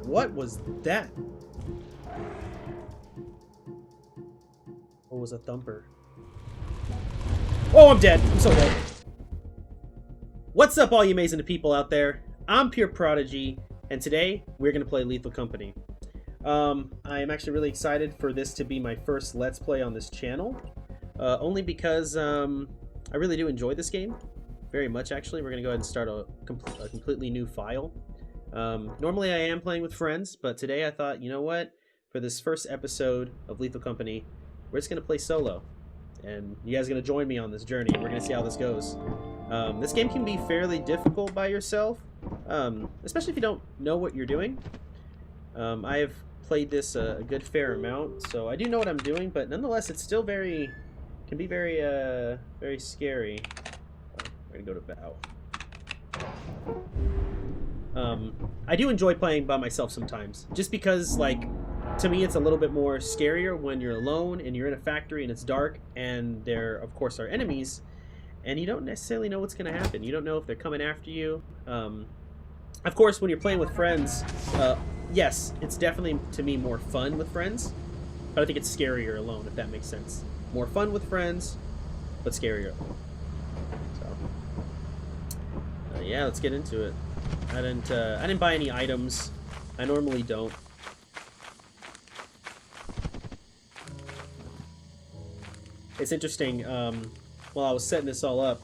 What was that? What was a thumper? Oh, I'm dead. I'm so dead. What's up, all you amazing people out there? I'm Pure Prodigy, and today we're going to play Lethal Company. I am actually really excited for this to be my first Let's Play on this channel. Only because I really do enjoy this game. Very much, actually. We're going to go ahead and start a completely new file. Normally I am playing with friends, but today I thought, you know what? For this first episode of Lethal Company, we're just going to play solo. And you guys are going to join me on this journey. We're going to see how this goes. This game can be fairly difficult by yourself, especially if you don't know what you're doing. I have played this a good fair amount, so I do know what I'm doing, but nonetheless, it's still can be very scary. We're going to go to Bow. I do enjoy playing by myself sometimes, just because, like, to me it's a little bit more scarier when you're alone and you're in a factory and it's dark and there, of course, are enemies, and you don't necessarily know what's going to happen. You don't know if they're coming after you. Of course, when you're playing with friends, yes, it's definitely, to me, more fun with friends, but I think it's scarier alone, if that makes sense. More fun with friends, but scarier alone. So, yeah, let's get into it. I didn't buy any items. I normally don't. It's interesting. While I was setting this all up,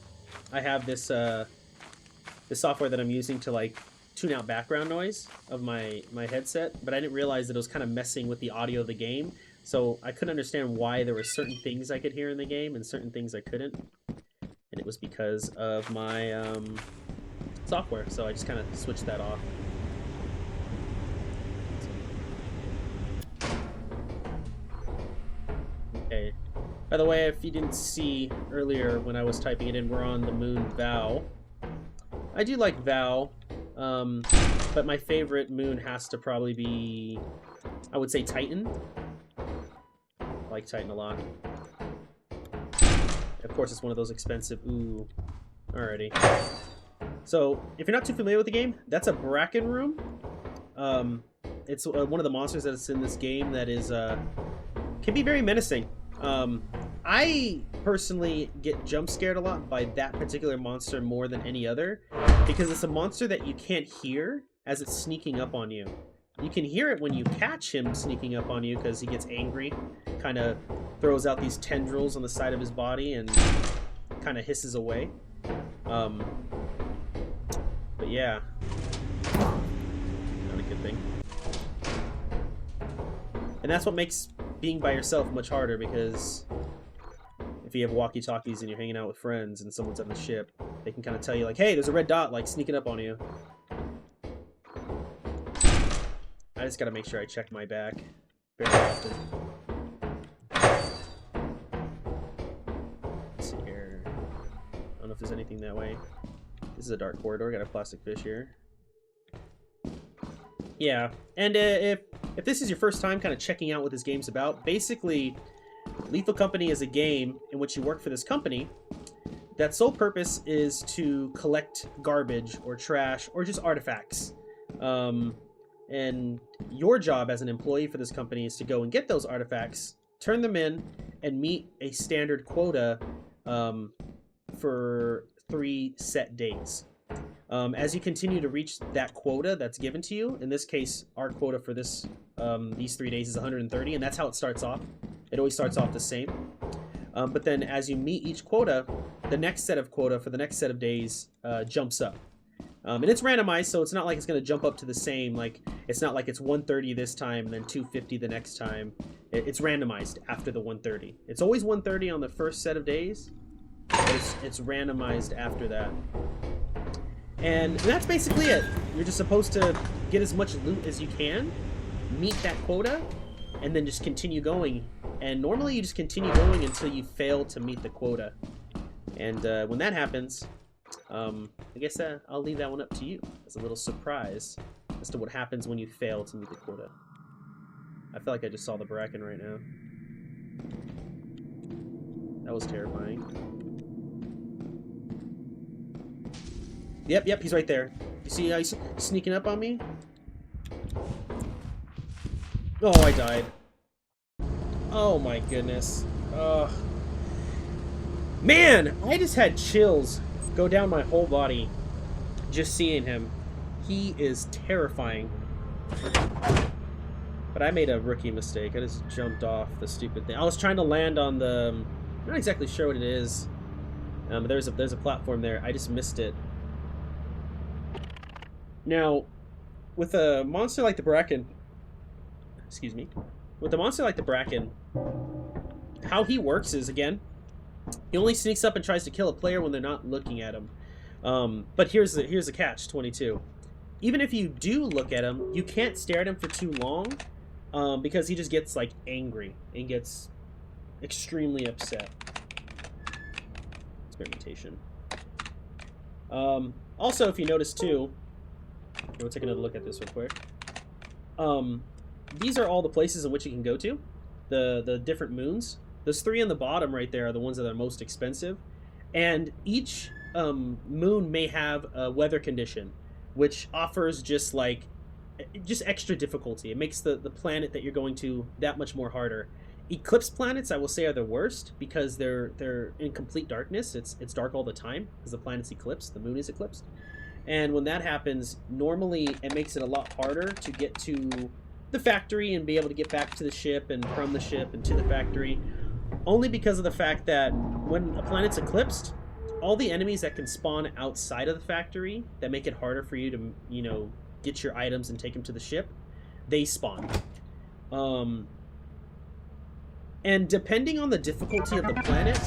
I have this this software that I'm using to, like, tune out background noise of my headset, but I didn't realize that it was kind of messing with the audio of the game, so I couldn't understand why there were certain things I could hear in the game and certain things I couldn't, and it was because of my software, so I just kind of switched that off. Okay. By the way, if you didn't see earlier when I was typing it in, we're on the moon Vow. I do like Vow, but my favorite moon has to probably be, I would say, Titan. I like Titan a lot. Of course, it's one of those expensive. Ooh, alrighty. So, if you're not too familiar with the game, that's a Bracken room. It's one of the monsters that's in this game that is can be very menacing. I personally get jump scared a lot by that particular monster more than any other, because it's a monster that you can't hear as it's sneaking up on you. You can hear it when you catch him sneaking up on you because he gets angry, kind of throws out these tendrils on the side of his body and kind of hisses away. But yeah, not a good thing. And that's what makes being by yourself much harder, because if you have walkie-talkies and you're hanging out with friends and someone's on the ship, they can kind of tell you, like, hey, there's a red dot, like, sneaking up on you. I just gotta make sure I check my back very often. Let's see here. I don't know if there's anything that way. This is a dark corridor. Got a plastic fish here. Yeah, and if this is your first time kind of checking out what this game's about, basically, Lethal Company is a game in which you work for this company that sole purpose is to collect garbage or trash or just artifacts. And your job as an employee for this company is to go and get those artifacts, turn them in, and meet a standard quota for 3 set days. As you continue to reach that quota that's given to you, in this case, our quota for this these 3 days is 130, and that's how it starts off. It always starts off the same. But then as you meet each quota, the next set of quota for the next set of days jumps up. And it's randomized, so it's not like it's going to jump up to the same. Like, it's not like it's 130 this time and then 250 the next time. It's randomized after the 130. It's always 130 on the first set of days, but it's randomized after that. And that's basically it. You're just supposed to get as much loot as you can, meet that quota, and then just continue going. And normally you just continue going until you fail to meet the quota. And when that happens, I guess I'll leave that one up to you as a little surprise as to what happens when you fail to meet the quota. I feel like I just saw the Bracken right now. That was terrifying. Yep, he's right there. You see how he's sneaking up on me? Oh, I died. Oh my goodness. Man, I just had chills go down my whole body just seeing him. He is terrifying. But I made a rookie mistake. I just jumped off the stupid thing. I was trying to land on the... I'm not exactly sure what it is. But there's a platform there. I just missed it. Now, with a monster like the Bracken... Excuse me. With a monster like the Bracken, how he works is, again, he only sneaks up and tries to kill a player when they're not looking at him. But here's the catch, 22. Even if you do look at him, you can't stare at him for too long, because he just gets, like, angry and gets extremely upset. Experimentation. Also, if you notice, too... We'll take another look at this real quick. These are all the places in which you can go to. The different moons. Those 3 on the bottom right there are the ones that are most expensive. And each moon may have a weather condition, which offers just extra difficulty. It makes the planet that you're going to that much more harder. Eclipse planets, I will say, are the worst because they're in complete darkness. It's dark all the time because the planet's eclipsed, the moon is eclipsed. And when that happens, normally it makes it a lot harder to get to the factory and be able to get back to the ship and from the ship and to the factory. Only because of the fact that when a planet's eclipsed, all the enemies that can spawn outside of the factory that make it harder for you to, you know, get your items and take them to the ship, they spawn. And depending on the difficulty of the planet,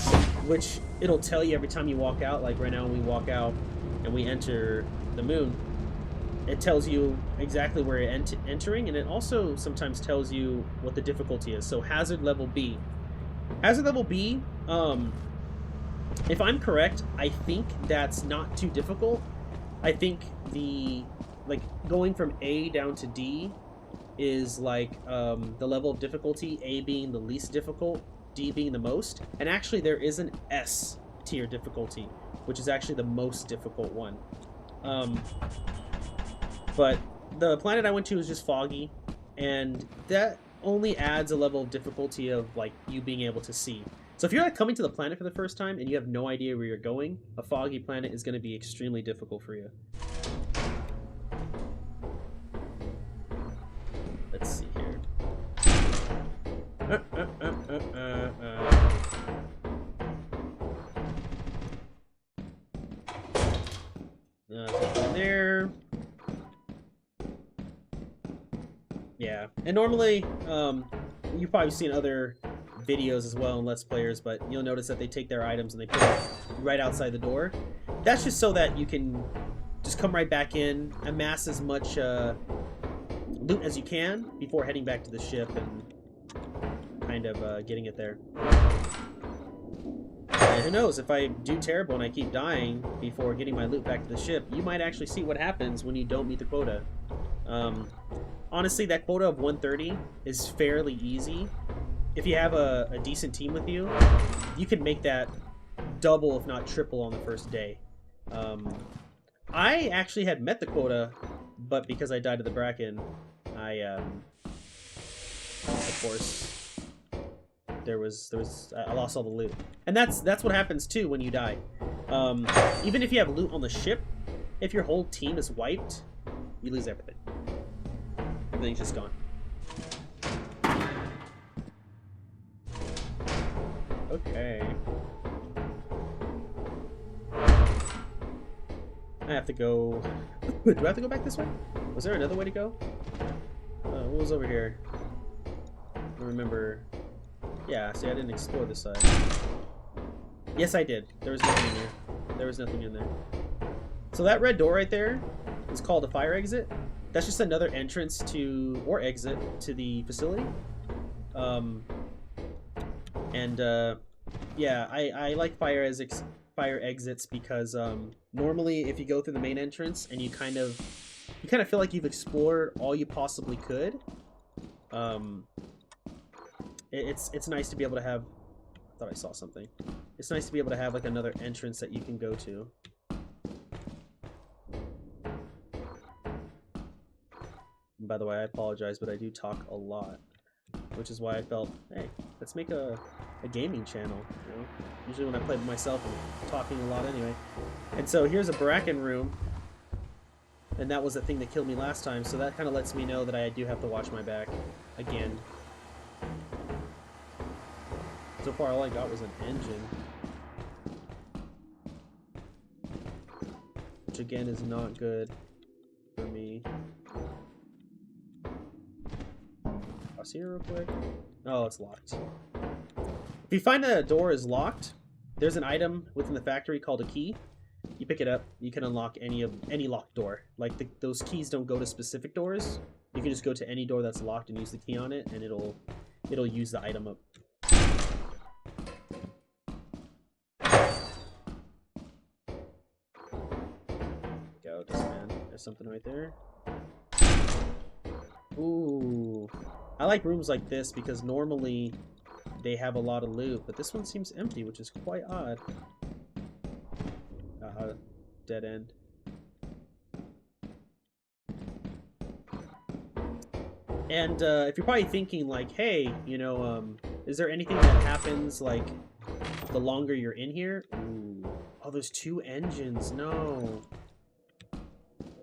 which it'll tell you every time you walk out, like right now when we walk out and we enter the moon, it tells you exactly where you're entering, and it also sometimes tells you what the difficulty is. So hazard level B. Hazard level B, if I'm correct, I think that's not too difficult. I think going from A down to D is like the level of difficulty, A being the least difficult, D being the most. And actually there is an S tier difficulty, which is actually the most difficult one. But the planet I went to was just foggy, and that only adds a level of difficulty of like you being able to see. So if you're like coming to the planet for the first time and you have no idea where you're going, a foggy planet is going to be extremely difficult for you. Let's see here. Nothing there. Yeah, and normally, you've probably seen other videos as well in Let's Players, but you'll notice that they take their items and they put it right outside the door. That's just so that you can just come right back in, amass as much loot as you can before heading back to the ship and kind of getting it there. And who knows, if I do terrible and I keep dying before getting my loot back to the ship, you might actually see what happens when you don't meet the quota. Honestly, that quota of 130 is fairly easy. If you have a decent team with you, you can make that double, if not triple, on the first day. I actually had met the quota, but because I died to the Bracken, of course, I lost all the loot. And that's what happens too when you die. Even if you have loot on the ship, if your whole team is wiped, you lose everything. Everything's just gone. Okay. I have to go... Do I have to go back this way? Was there another way to go? What was over here? I don't remember. Yeah, see, I didn't explore this side. Yes, I did. There was nothing in there. There was nothing in there. So that red door right there is called a fire exit. That's just another entrance to, or exit, to the facility. Yeah, I like fire exits because normally if you go through the main entrance and you kind of feel like you've explored all you possibly could, it's nice to be able to have... I thought I saw something. It's nice to be able to have like another entrance that you can go to. And by the way, I apologize, but I do talk a lot. which is why I felt, hey, let's make a gaming channel. You know? Usually when I play by myself, I'm talking a lot anyway. And so here's a Bracken room, and that was the thing that killed me last time, so that kind of lets me know that I do have to watch my back again. So far, all I got was an engine. Which again is not good for me. I'll see her real quick. Oh, it's locked. If you find that a door is locked, there's an item within the factory called a key. You pick it up, you can unlock any locked door. Like those keys don't go to specific doors. You can just go to any door that's locked and use the key on it, and it'll use the item up. Go, man. There's something right there. Ooh, I like rooms like this because normally they have a lot of loot, but this one seems empty, which is quite odd. Dead end. And if you're probably thinking like, hey, you know, is there anything that happens like the longer you're in here? Ooh. Oh, there's 2 engines. No.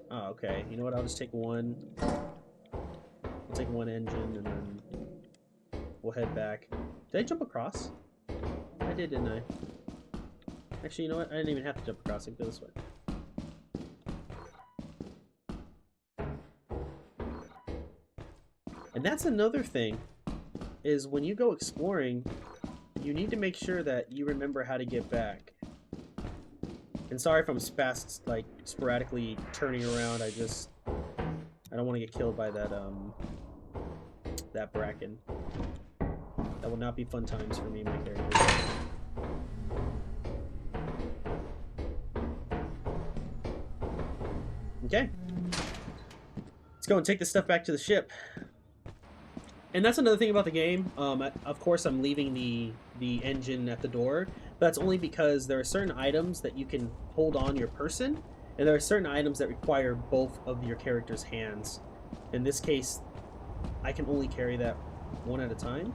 Oh, okay. You know what? I'll just take one. I'll take one engine and then we'll head back. Did I jump across? I did, didn't I? Actually, you know what? I didn't even have to jump across. I can go this way. And that's another thing, is when you go exploring, you need to make sure that you remember how to get back. And sorry if I'm sporadically turning around. I don't want to get killed by that that Bracken. That will not be fun times for me and my character. Okay. Let's go and take this stuff back to the ship. And that's another thing about the game. Of course, I'm leaving the engine at the door, but that's only because there are certain items that you can hold on your person, and there are certain items that require both of your character's hands. In this case, I can only carry that one at a time.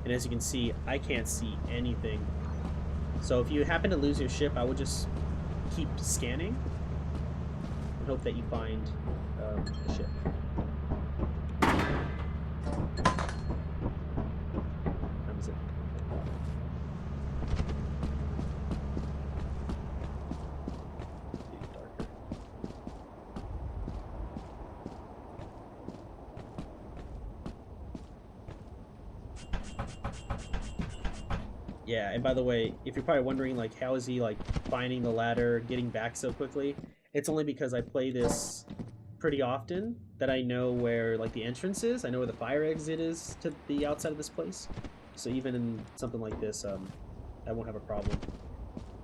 And as you can see, I can't see anything. So if you happen to lose your ship, I would just keep scanning and hope that you find the ship. Yeah, and by the way, if you're probably wondering, like, how is he, like, finding the ladder, getting back so quickly, it's only because I play this pretty often that I know where, like, the entrance is. I know where the fire exit is to the outside of this place. So even in something like this, I won't have a problem.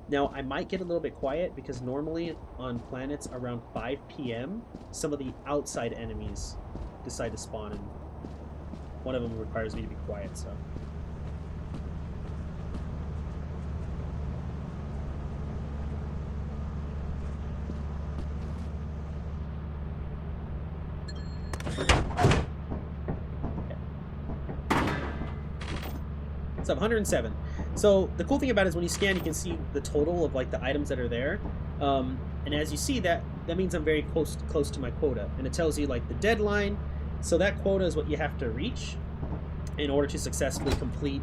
Now, I might get a little bit quiet because normally on planets around 5 p.m., some of the outside enemies decide to spawn, and one of them requires me to be quiet, so... So 107. So the cool thing about it is when you scan, you can see the total of like the items that are there, and as you see that means I'm very close to my quota, and it tells you like the deadline. So that quota is what you have to reach in order to successfully complete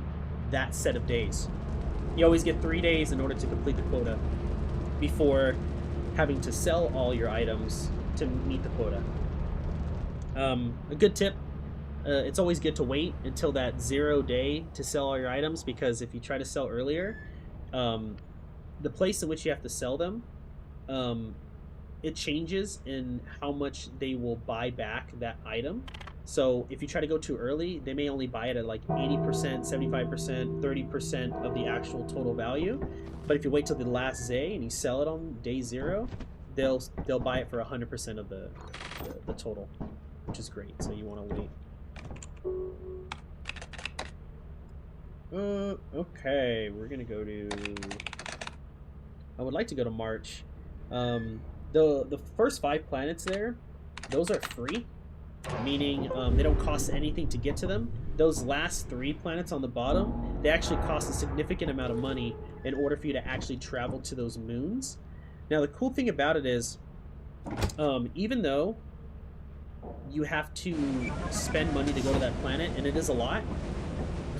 that set of days. You always get 3 days in order to complete the quota before having to sell all your items to meet the quota. A good tip. It's always good to wait until that 0 day to sell all your items, because if you try to sell earlier, the place in which you have to sell them, it changes in how much they will buy back that item. So if you try to go too early, they may only buy it at like 80%, 75%, 30% of the actual total value. But if you wait till the last day and you sell it on day 0, they'll buy it for 100% of the total, which is great. So you want to wait. Okay, we're gonna go to... I would like to go to March. The first 5 planets there, those are free. meaning they don't cost anything to get to them. Those last 3 planets on the bottom, they actually cost a significant amount of money in order for you to actually travel to those moons. Now, the cool thing about it is, even though you have to spend money to go to that planet, and it is a lot,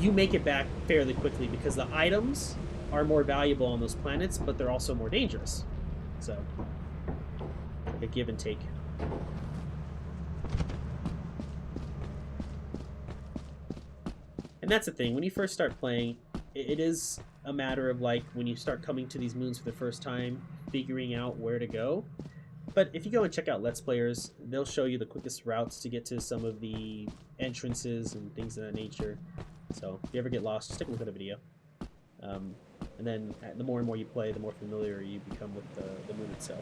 you make it back fairly quickly because the items are more valuable on those planets, but they're also more dangerous. So, like a give and take. And that's the thing, when you first start playing, it is a matter of, like, when you start coming to these moons for the first time, figuring out where to go. But if you go and check out Let's Players, they'll show you the quickest routes to get to some of the entrances and things of that nature. So if you ever get lost, just take a look at a video. And then the more and more you play, the more familiar you become with the moon itself.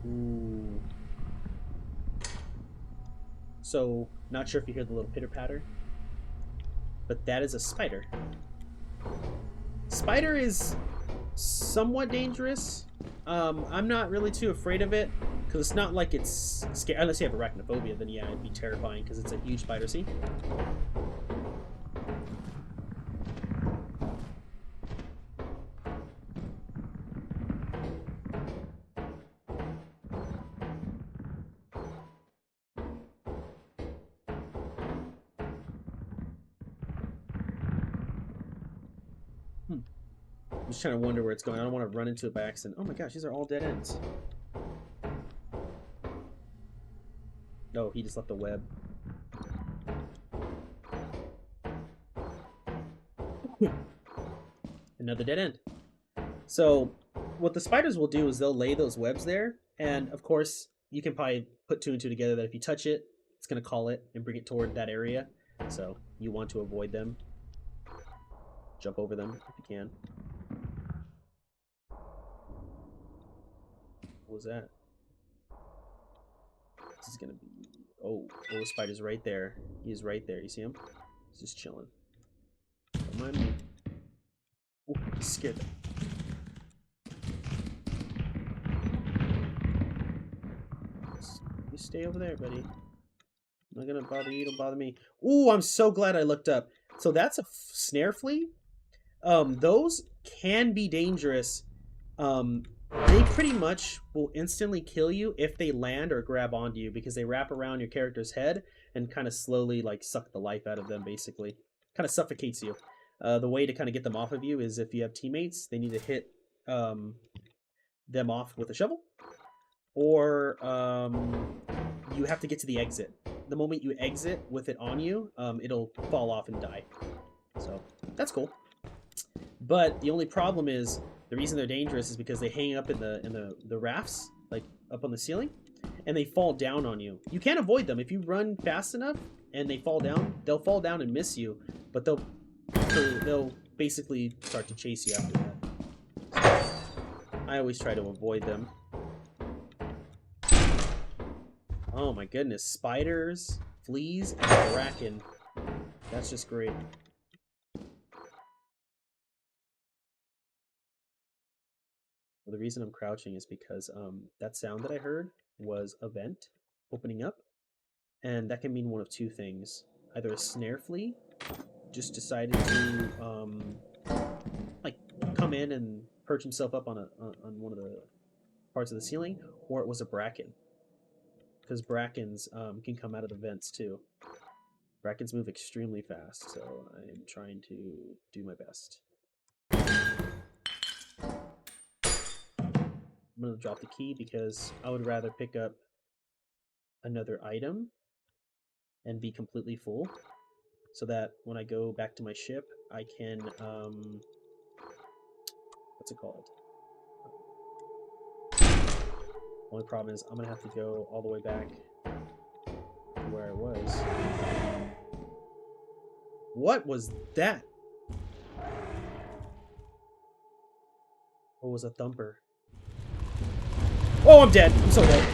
Ooh. So, not sure if you hear the little pitter-patter, but that is a spider. Spider is somewhat dangerous. I'm not really too afraid of it, because it's not like it's scary. Unless you have arachnophobia, then yeah, it'd be terrifying, because it's a huge spider. See? I'm just trying to wonder where it's going. I don't want to run into it by accident. Oh my gosh, these are all dead ends. Oh, he just left a web. Another dead end. So, what the spiders will do is they'll lay those webs there, and of course, you can probably put 2 and 2 together that if you touch it, it's going to call it and bring it toward that area. So, you want to avoid them. Jump over them if you can. What was that? This is gonna be... Oh, the spider's right there. He's right there. You see him? He's just chilling. Don't mind me. Oh, he scared them. You stay over there, buddy. I'm not gonna bother you. Don't bother me. Ooh, I'm so glad I looked up. So that's a snare flea. Those can be dangerous. They pretty much will instantly kill you if they land or grab onto you, because they wrap around your character's head and kind of slowly, like, suck the life out of them, basically. Kind of suffocates you. The way to kind of get them off of you is if you have teammates, they need to hit them off with a shovel, or you have to get to the exit. The moment you exit with it on you, it'll fall off and die. So, that's cool. But the only problem is, the reason they're dangerous is because they hang up in the rafts, like up on the ceiling, and they fall down on you. You can't avoid them. If you run fast enough and they fall down, they'll fall down and miss you, but they'll basically start to chase you after that. So I always try to avoid them. Oh my goodness, spiders, fleas, and bracken. That's just great. Well, the reason I'm crouching is because that sound that I heard was a vent opening up, and that can mean one of 2 things. Either a snare flea just decided to like come in and perch himself up on one of the parts of the ceiling, or it was a bracken, because brackens can come out of the vents too. Brackens move extremely fast, so I'm trying to do my best. I'm going to drop the key because I would rather pick up another item and be completely full, so that when I go back to my ship, I can, what's it called? Only problem is I'm going to have to go all the way back to where I was. What was that? What was a thumper? Oh, I'm dead. I'm so dead.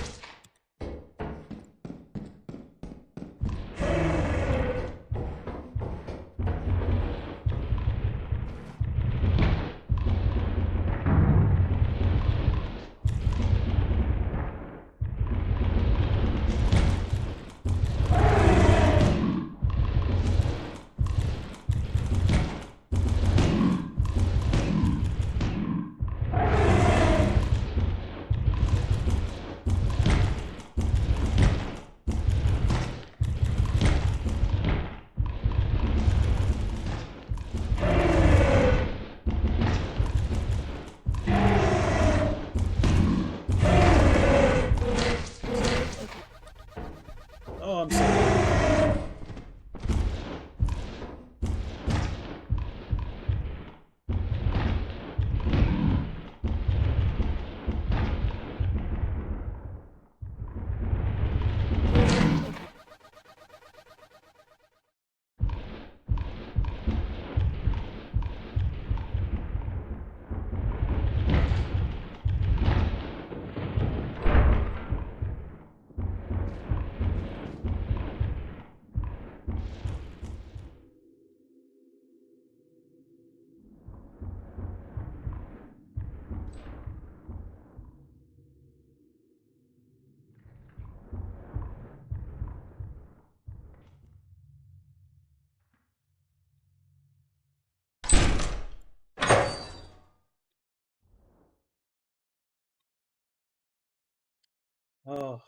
Oh,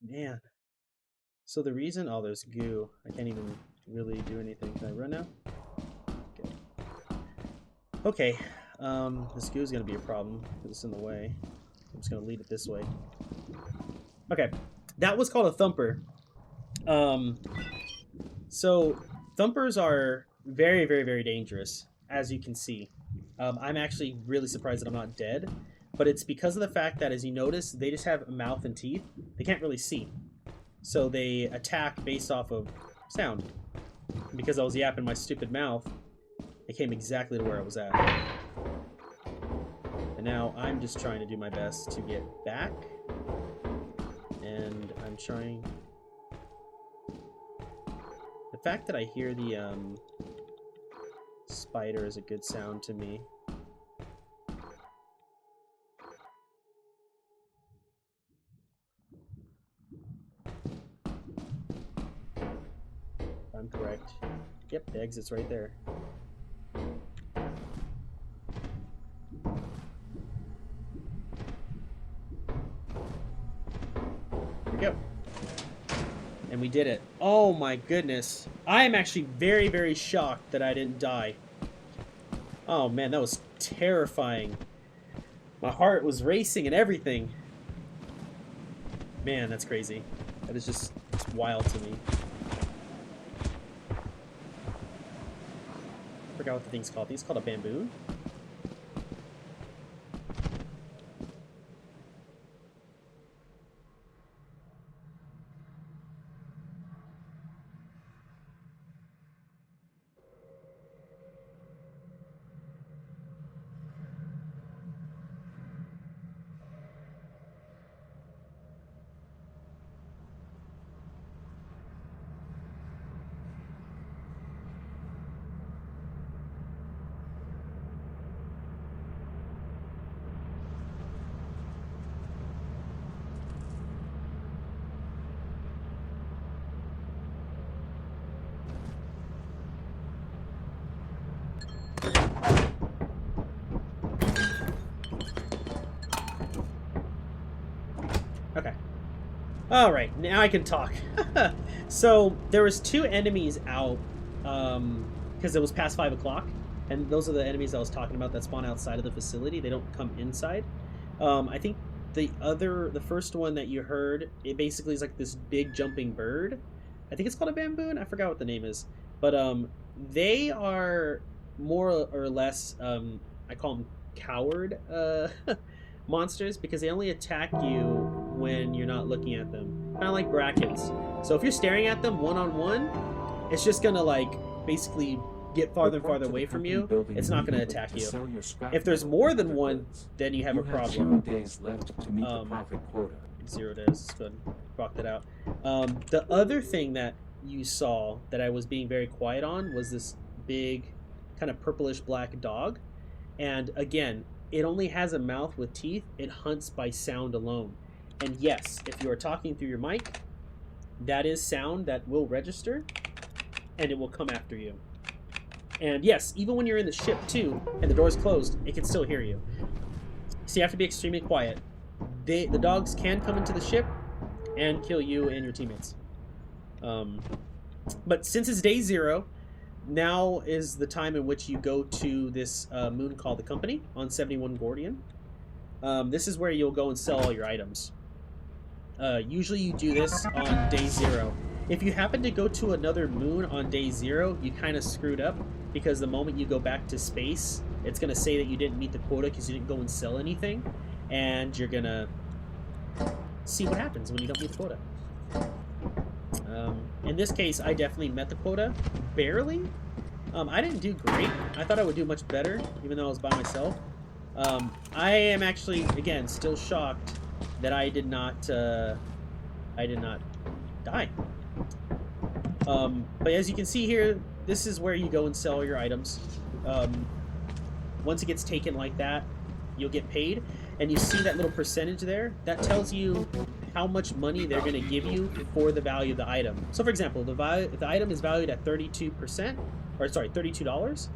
man. So the reason... Oh, there's goo. I can't even really do anything. Can I run now? Okay. Okay. This goo is going to be a problem because it's in the way. I'm just going to lead it this way. Okay. That was called a thumper. So thumpers are very, very, very dangerous, as you can see. I'm actually really surprised that I'm not dead, but it's because of the fact that, as you notice, they just have a mouth and teeth. They can't really see. So they attack based off of sound. And because I was yapping my stupid mouth, it came exactly to where I was at. And now I'm just trying to do my best to get back. And I'm trying... The fact that I hear the spider is a good sound to me. I'm correct. Yep, the exit's right there. Here we go. And we did it. Oh my goodness. I am actually very, very shocked that I didn't die. Oh man, that was terrifying. My heart was racing and everything. Man, that's crazy. That is just, it's wild to me. I forgot what the thing's called. I think it's called a bamboo. Okay. Alright, now I can talk. So, there was 2 enemies out, because it was past 5 o'clock, and those are the enemies I was talking about that spawn outside of the facility. They don't come inside. I think the first one that you heard, it basically is like this big jumping bird. I think it's called a bamboon. I forgot what the name is. But, they are more or less, I call them coward, monsters, because they only attack you when you're not looking at them. Kind of like Brackens. So if you're staring at them one-on-one, it's just gonna, like, basically get farther and farther away from you. It's not gonna attack you. If there's more than one, then you have a problem. 0 days left to meet the profit quota. 0 days. Let's go ahead and rock that out. The other thing that you saw that I was being very quiet on was this big, kind of purplish black dog. And again, it only has a mouth with teeth. It hunts by sound alone. And yes, if you are talking through your mic, that is sound that will register, and it will come after you. And yes, even when you're in the ship too, and the door's closed, it can still hear you. So you have to be extremely quiet. The dogs can come into the ship and kill you and your teammates. But since it's day 0, now is the time in which you go to this moon called the Company on 71 Gordian. This is where you'll go and sell all your items. Usually you do this on day 0. If you happen to go to another moon on day 0, you kind of screwed up, because the moment you go back to space, it's going to say that you didn't meet the quota because you didn't go and sell anything, and you're going to see what happens when you don't meet the quota. In this case, I definitely met the quota, barely. I didn't do great. I thought I would do much better, even though I was by myself. I am actually, again, still shocked that I did not die. But as you can see here, this is where you go and sell your items. Once it gets taken like that, you'll get paid. And you see that little percentage there? That tells you how much money they're going to give you for the value of the item. So for example, if the item is valued at 32%, $32,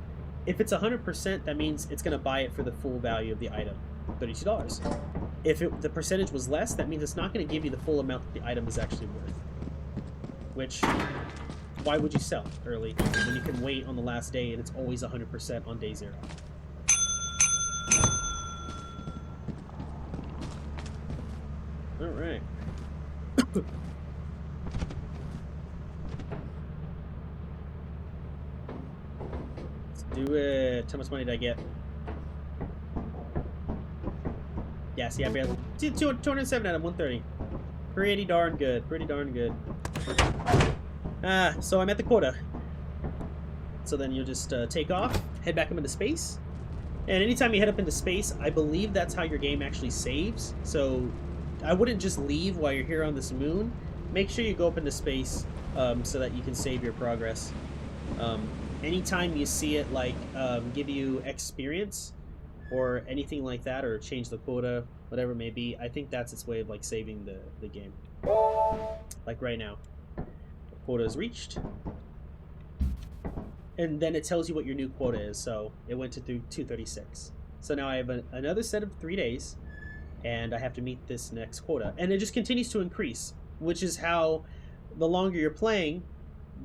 if it's 100%, that means it's going to buy it for the full value of the item. $32. If the percentage was less, that means it's not going to give you the full amount that the item is actually worth. Which, why would you sell early when you can wait on the last day and it's always 100% on day 0? All right. Let's do it. How much money did I get? Yeah, see, I barely... 207 out of 130. Pretty darn good. Pretty darn good. So I'm at the quota. So then you'll just take off, head back up into space. And anytime you head up into space, I believe that's how your game actually saves. So I wouldn't just leave while you're here on this moon. Make sure you go up into space so that you can save your progress. Anytime you see it like give you experience or anything like that, or change the quota, whatever it may be, I think that's its way of like saving the game. Like right now, the quota is reached, and then it tells you what your new quota is. So it went to 236. So now I have another set of 3 days, and I have to meet this next quota, and it just continues to increase, which is how the longer you're playing,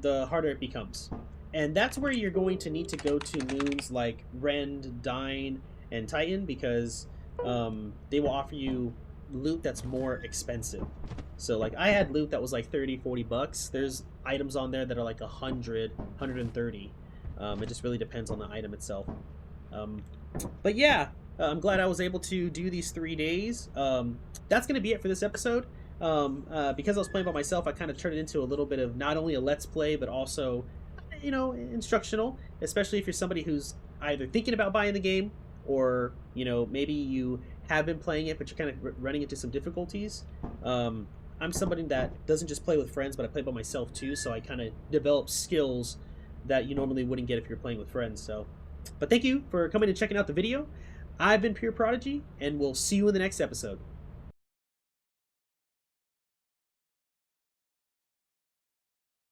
the harder it becomes. And that's where you're going to need to go to moons like Rend, Dine, and Titan, because they will offer you loot that's more expensive. So like I had loot that was like 30-40 bucks. There's items on there that are like 100, 130. It just really depends on the item itself. But yeah, I'm glad I was able to do these 3 days. That's gonna be it for this episode. Because I was playing by myself, I kind of turned it into a little bit of not only a let's play, but also, you know, instructional, especially if you're somebody who's either thinking about buying the game, or, you know, maybe you have been playing it, but you're kind of running into some difficulties. I'm somebody that doesn't just play with friends, but I play by myself too, so I kind of develop skills that you normally wouldn't get if you're playing with friends. So, but thank you for coming and checking out the video. I've been Pure Prodigy, and we'll see you in the next episode.